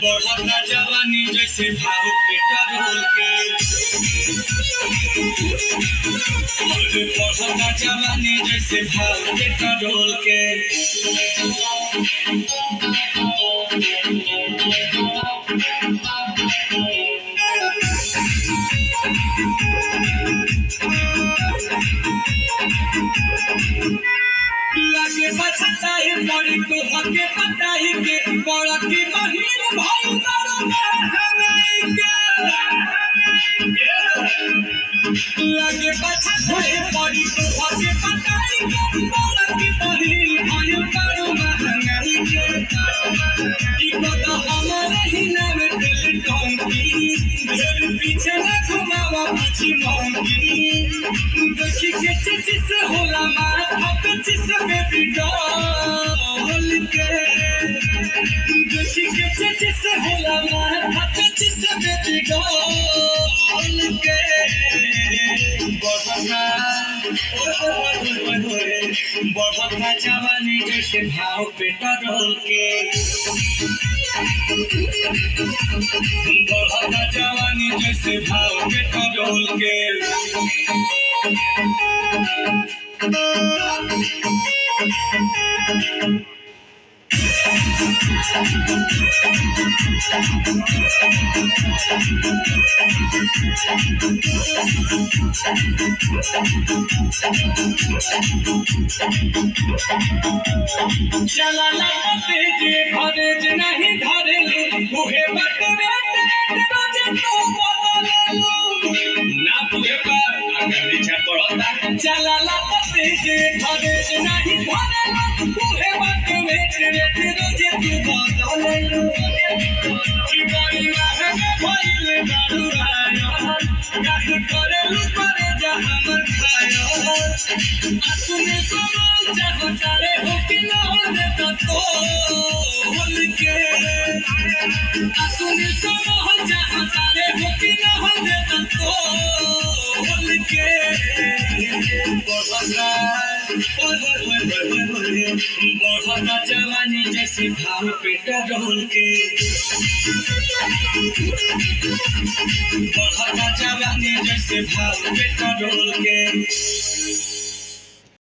बढ़ता जवानी जैसे भाव पेट्रोल के। अरे बढ़ता जवानी जैसे भाव पेट्रोल के। लगे बचताई बड़ी को हके पताई के बड़ा की बहिन भाई बड़ो महंगाई के। लगे बचताई बड़ी को हके पताई के बड़ा की बहिन भाई बड़ो महंगाई के। ई तो हमारे ही नाम दिल टोंकी ढेर पीछे न घुमावा पीछे मोंकी। देखी के चिच से होला माथा पे चिस बेबी डॉल के। देखी के चिच से होला माथा पे चिस बेबी डॉल के। बढ़ता जवानी जैसे भाव पेट्रोल के। बढ़ता जवानी जैसे भाव पेट्रोल के। चला तेज भरेज नहीं धरेलू उहे बट रोजे तो बदलू ना तुहे पर अगर पीछे पड़ता। चला तेज भरेज नहीं धरेलू उहे बट रोजे तू बदलू। की बड़ी महंगा भइले दारू आया काहे करेलू करे जा हमर खाया। असुने कमाल चाहो चारे हो कि ना हो देता तो होल के। असुने कमाल चाहो चारे हो कि ना हो देता तो होल के। बढ़ता जवानी जैसे भाव पेट्रोल के। बढ़ता जवानी जैसे भाव पेट्रोल के।